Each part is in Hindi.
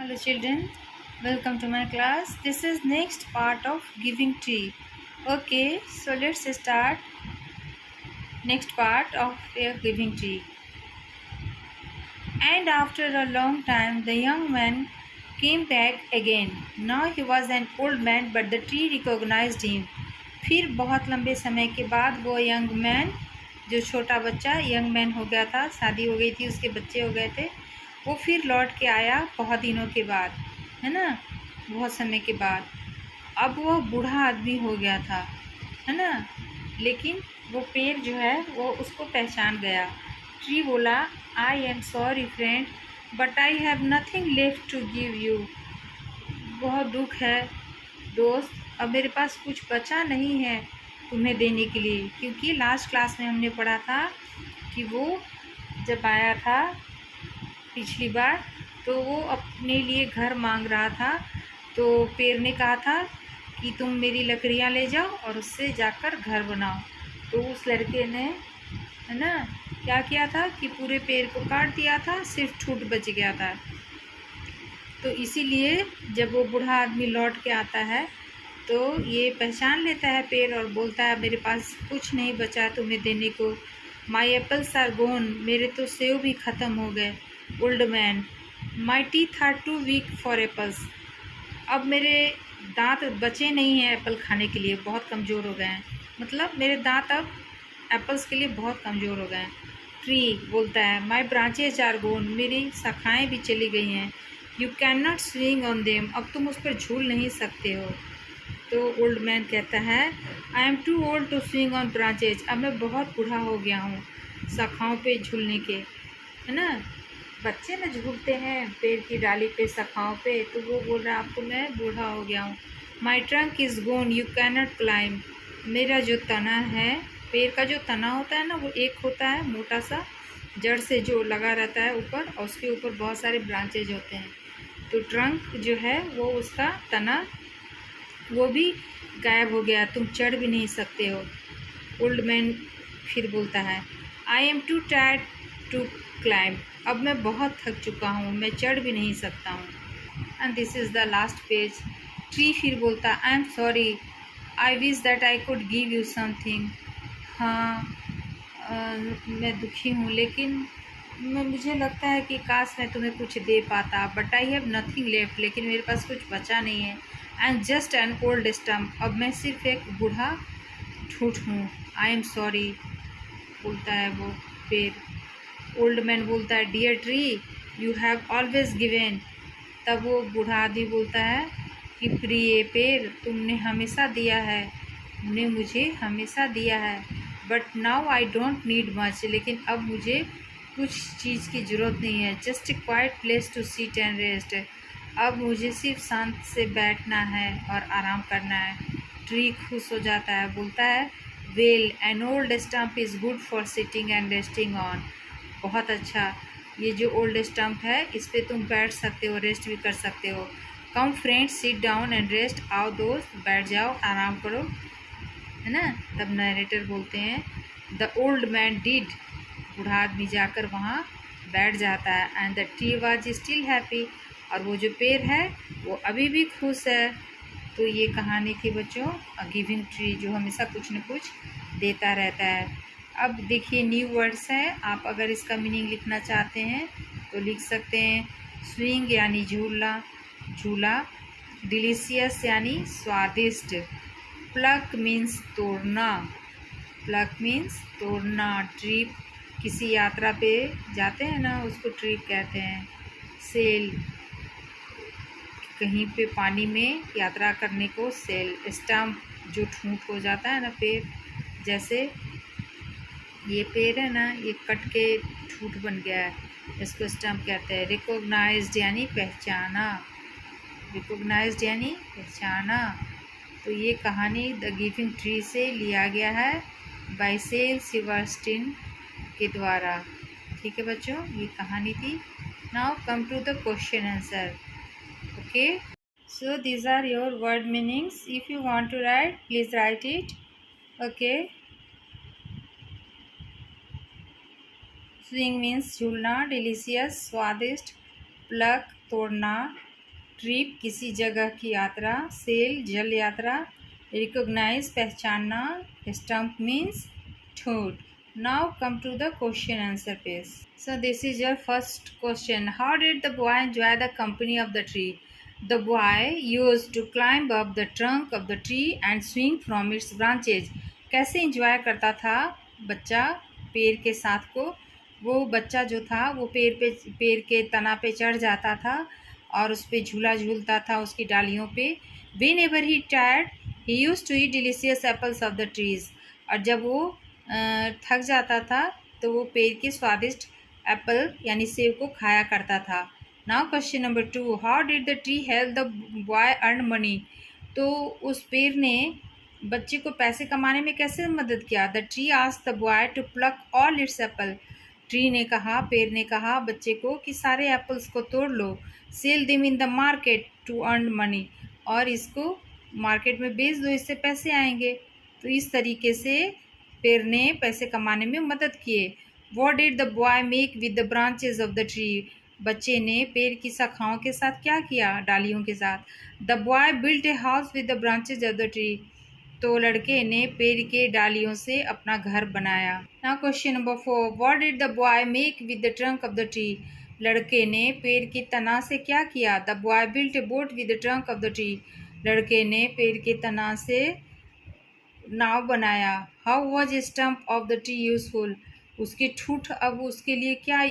Hello children, welcome to my class. This is next part of giving tree. Okay, so let's start next part of a giving tree. And after a long time the young man came back again. Now he was an old man but the tree recognized him. फिर बहुत लंबे समय के बाद वो यंग मैन, जो छोटा बच्चा यंग मैन हो गया था, शादी हो गई थी, उसके बच्चे हो गए थे, वो फिर लौट के आया बहुत दिनों के बाद, है ना, बहुत समय के बाद। अब वो बूढ़ा आदमी हो गया था, है ना, लेकिन वो पेड़ जो है वो उसको पहचान गया। ट्री बोला, I am sorry friend but I have nothing left to give you. बहुत दुख है दोस्त, अब मेरे पास कुछ बचा नहीं है तुम्हें देने के लिए। क्योंकि लास्ट क्लास में हमने पढ़ा था कि वो जब आया था पिछली बार तो वो अपने लिए घर मांग रहा था, तो पेड़ ने कहा था कि तुम मेरी लकड़ियाँ ले जाओ और उससे जाकर घर बनाओ। तो उस लड़के ने, है ना, क्या किया था कि पूरे पेड़ को काट दिया था, सिर्फ ठूंठ बच गया था। तो इसीलिए जब वो बूढ़ा आदमी लौट के आता है तो ये पहचान लेता है पेड़ और बोलता है, मेरे पास कुछ नहीं बचा तुम्हें देने को। माई एप्पल्स आर गोन, मेरे तो सेव भी ख़त्म हो गए। Old man, my teeth are too weak for apples, अब मेरे दांत बचे नहीं हैं एप्पल खाने के लिए, बहुत कमज़ोर हो गए हैं। मतलब मेरे दांत अब एप्पल्स के लिए बहुत कमज़ोर हो गए हैं। ट्री बोलता है, माई ब्रांचेज आर गोन, मेरी शाखाएँ भी चली गई हैं। You can not swing on them, अब तुम उस पर झूल नहीं सकते हो। तो ओल्ड मैन कहता है, I am too old to swing on branches, अब मैं बहुत बूढ़ा हो गया हूँ शाखाओं पे झूलने के, है ना। बच्चे न झूलते हैं पेड़ की डाली पे, शाखाओं पे, तो वो बोल रहा है, अब तो मैं बूढ़ा हो गया हूँ। माई trunk is gonna, you can not climb, मेरा जो तना है, पेड़ का जो तना होता है ना, वो एक होता है मोटा सा, जड़ से जो लगा रहता है ऊपर, और उसके ऊपर बहुत सारे ब्रांचेज होते हैं। तो ट्रंक जो है वो, उसका तना, वो भी गायब हो गया, तुम चढ़ भी नहीं सकते हो। ओल्ड मैन फिर बोलता है, I am too tired to climb, अब मैं बहुत थक चुका हूँ, मैं चढ़ भी नहीं सकता हूँ। And this is the last page. Tree फिर बोलता, आई am sorry, I wish that I could give you something. हाँ, मैं दुखी हूँ, लेकिन मुझे लगता है कि काश मैं तुम्हें कुछ दे पाता, but I have nothing left, लेकिन मेरे पास कुछ बचा नहीं है। I am just an old stump, अब मैं सिर्फ एक बूढ़ा ठूठ हूँ। आई एम सॉरी, बोलता है वो पेड़। ओल्ड मैन बोलता है, dear tree, you have always given, तब वो बूढ़ा आदमी बोलता है कि प्रिय पेड़, तुमने हमेशा दिया है, तुमने मुझे हमेशा दिया है, but now I don't need much, लेकिन अब मुझे कुछ चीज़ की ज़रूरत नहीं है। Just a quiet place to sit and rest, अब मुझे सिर्फ शांत से बैठना है और आराम करना है। ट्री खुश हो जाता है, बोलता है, well an old stump is good for sitting and resting on, बहुत अच्छा, ये जो ओल्ड स्टम्प है इस पर तुम बैठ सकते हो, रेस्ट भी कर सकते हो। Come friends sit down and rest, आओ दोस्त बैठ जाओ, आराम करो, है ना। तब नरेटर बोलते हैं, द ओल्ड मैन डिड, बूढ़ा आदमी जाकर वहाँ बैठ जाता है। And the tree was still happy, और वो जो पेड़ है वो अभी भी खुश है। तो ये कहानी थी बच्चों, अ गिविंग ट्री, जो हमेशा कुछ न कुछ देता रहता है। अब देखिए न्यू वर्ड्स हैं, आप अगर इसका मीनिंग लिखना चाहते हैं तो लिख सकते हैं। स्विंग यानी झूला, झूला। डिलीशियस यानी स्वादिष्ट। प्लक मीन्स तोड़ना, प्लक मीन्स तोड़ना। ट्रिप, किसी यात्रा पे जाते हैं ना, उसको ट्रिप कहते हैं। सेल, कहीं पे पानी में यात्रा करने को सेल। स्टम्प, जो ठूंठ हो जाता है ना पेड़, जैसे ये पेड़ है ना, ये कट के ठूंठ बन गया है, इसको स्टम्प कहते हैं। रिकॉग्नाइज्ड यानी पहचाना, रिकॉग्नाइज्ड यानी पहचाना। तो ये कहानी द गिविंग ट्री से लिया गया है बाय सेल सिल्वरस्टीन के द्वारा। ठीक है बच्चों, ये कहानी थी। Now come to the question answer. Okay, so these are your word meanings. If you want to write, please write it. Okay, swing means झूलना, delicious स्वादिष्ट, pluck तोड़ना, ट्रिप किसी जगह की यात्रा, सेल जल यात्रा, रिकॉग्नाइज पहचानना, स्टम्प मीन्स ठूठ। Now come to the question answer page. So this is your first question. How did the boy enjoy the company of the tree? The boy used to climb up the trunk of the tree and swing from its branches. कैसे इंजॉय करता था बच्चा पेड़ के साथ को? वो बच्चा जो था वो पेड़ के तना पे चढ़ जाता था और उस पर झूला झूलता था उसकी डालियों पे। Whenever he tired he use to eat delicious apples of the trees. और जब वो थक जाता था तो वो पेड़ के स्वादिष्ट एप्पल यानी सेब को खाया करता था। Now question number 2, how did the tree help the boy earn money? तो उस पेड़ ने बच्चे को पैसे कमाने में कैसे मदद किया? The tree asked the boy to pluck all its apple. Tree ने कहा, पेड़ ने कहा बच्चे को कि सारे एप्पल्स को तोड़ लो, sell them in the market to earn money, और इसको मार्केट में बेच दो, इससे पैसे आएंगे। तो इस तरीके से पेड़ ने पैसे कमाने में मदद किए। What did the boy make with the branches of the tree? बच्चे ने पेड़ की शाखाओं के साथ क्या किया? डालियों के साथ। The boy built a house with the branches of the tree. तो लड़के ने पेड़ के डालियों से अपना घर बनाया। Now question number 4, what did the boy make with the trunk of the tree? लड़के ने पेड़ की तना से क्या किया? The boy built A boat with the trunk of the tree. लड़के ने पेड़ के तना से नाव बनाया। How was stump of the tree useful? उसके ठूठ अब उसके लिए क्या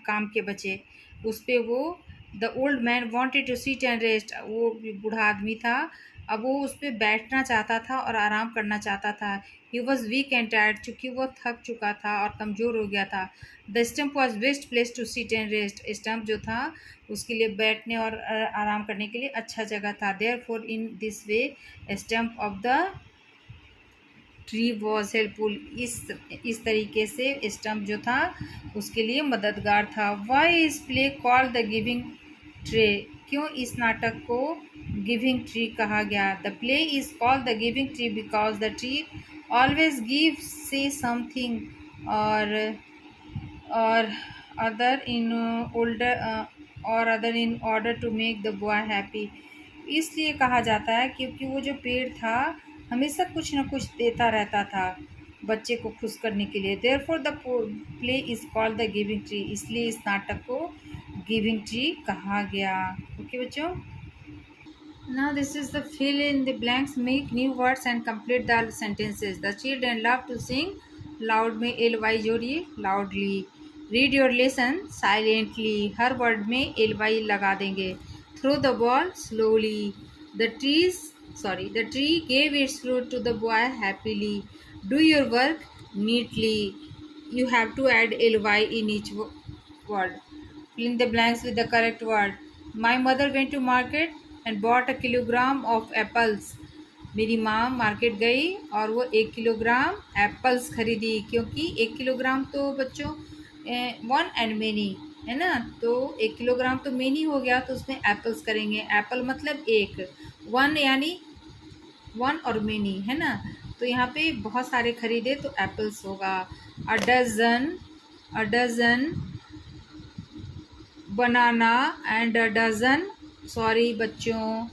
काम के बचे? उस पर वो the old man wanted to sit and rest. वो बूढ़ा आदमी था, अब वो उस पर बैठना चाहता था और आराम करना चाहता था। He was weak and tired, चूँकि वो थक चुका था और कमज़ोर हो गया था। The stump was best place to sit and rest. Stump जो था उसके लिए बैठने और आराम करने के लिए अच्छा जगह था। Therefore in this way stump of the tree was helpful. इस तरीके से स्टम्प जो था उसके लिए मददगार था। Why is play called the giving tree? क्यों इस नाटक को गिविंग ट्री कहा गया? The play is called the giving tree because the tree always gives something or other in order to make the boy happy. इसलिए कहा जाता है क्योंकि वो जो पेड़ था हमेशा कुछ न कुछ देता रहता था बच्चे को खुश करने के लिए। Therefore the play is called the giving tree. इसलिए इस नाटक को गिविंग ट्री कहा गया। ओके बच्चों, now this is the fill in the blanks, make new words and complete the sentences. The children love to sing. Loud में ly जोड़िए, loudly. Read your lesson silently. हर वर्ड में ly लगा देंगे। Throw the ball slowly. The tree gave its fruit to the boy happily. Do your work neatly. You have to add ly in each word. Fill in the blanks with the correct word. My mother went to market and bought a kilogram of apples. मेरी माँ मार्केट गई और वो 1 किलोग्राम एप्पल्स खरीदी, क्योंकि 1 किलोग्राम तो बच्चों 1 and many है ना, तो 1 किलोग्राम तो मेनी हो गया, तो उसमें एप्पल्स करेंगे। एप्पल मतलब 1, 1 यानी 1 और मेनी है ना, तो यहाँ पे बहुत सारे खरीदे तो एप्पल्स होगा। A dozen banana and a dozen, sorry बच्चों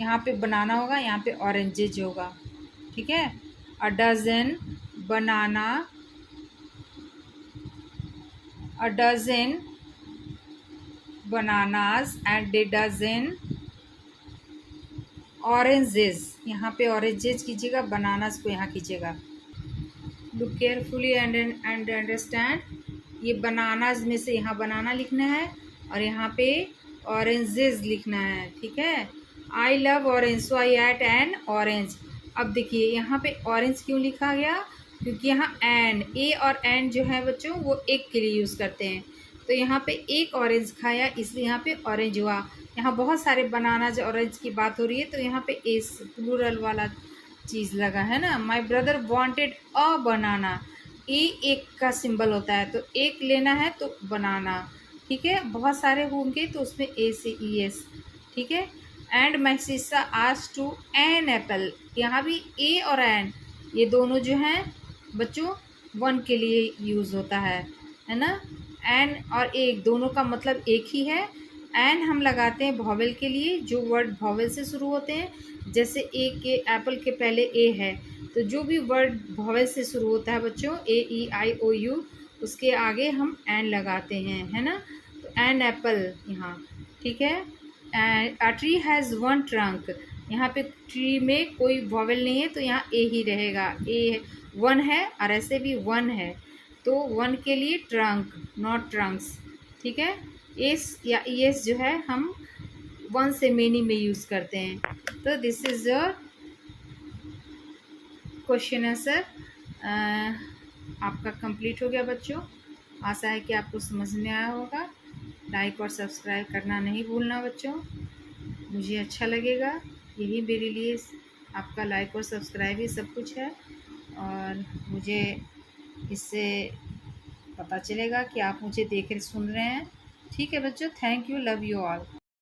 यहाँ पे बनाना होगा, यहाँ पे ऑरेंजेज होगा, ठीक है। A dozen banana, a dozen bananas and a dozen oranges. यहाँ पे ऑरेंजेस कीजिएगा, बनानास को यहाँ कीजिएगा। Look carefully and understand. ये बनानास में से यहाँ बनाना लिखना है और यहाँ पे ऑरेंजेस लिखना है, ठीक है। I love orange, so I ate an orange. अब देखिए यहाँ पे ऑरेंज क्यों लिखा गया, क्योंकि यहाँ एंड, ए और एंड जो है बच्चों वो एक के लिए यूज़ करते हैं, तो यहाँ पे एक ऑरेंज खाया इसलिए यहाँ पे ऑरेंज हुआ। यहाँ बहुत सारे बनाना जो ऑरेंज की बात हो रही है तो यहाँ पे एस प्लूरल वाला चीज़ लगा है ना। माय ब्रदर वांटेड अ बनाना, ए एक का सिंबल होता है तो एक लेना है तो बनाना, ठीक है। बहुत सारे होंगे तो उसमें ए से ई एस, ठीक है। And my sister asked to an apple, यहाँ भी ए और एन ये दोनों जो हैं बच्चों 1 के लिए यूज़ होता है ना। एन और एक दोनों का मतलब एक ही है, एन हम लगाते हैं वॉवेल के लिए, जो वर्ड वॉवेल से शुरू होते हैं। जैसे ए के एप्पल के पहले ए है, तो जो भी वर्ड वॉवेल से शुरू होता है बच्चों, ए ई आई ओ यू, उसके आगे हम एन लगाते हैं, है ना। तो एन एप्पल यहाँ, ठीक है। A tree has one trunk, यहाँ पे ट्री में कोई वॉवेल नहीं है तो यहाँ ए ही रहेगा। ए वन है और ऐसे भी वन है, तो वन के लिए ट्रंक, नॉट ट्रंक्स, ठीक है। एस या एस जो है हम वन से मेनी में यूज़ करते हैं। तो this is your question answer आपका कंप्लीट हो गया बच्चों। आशा है कि आपको समझ में आया होगा। लाइक और सब्सक्राइब करना नहीं भूलना बच्चों, मुझे अच्छा लगेगा। यही मेरे लिए आपका लाइक और सब्सक्राइब ही सब कुछ है, और मुझे इससे पता चलेगा कि आप मुझे देख सुन रहे हैं। ठीक है बच्चों, thank you, love you all.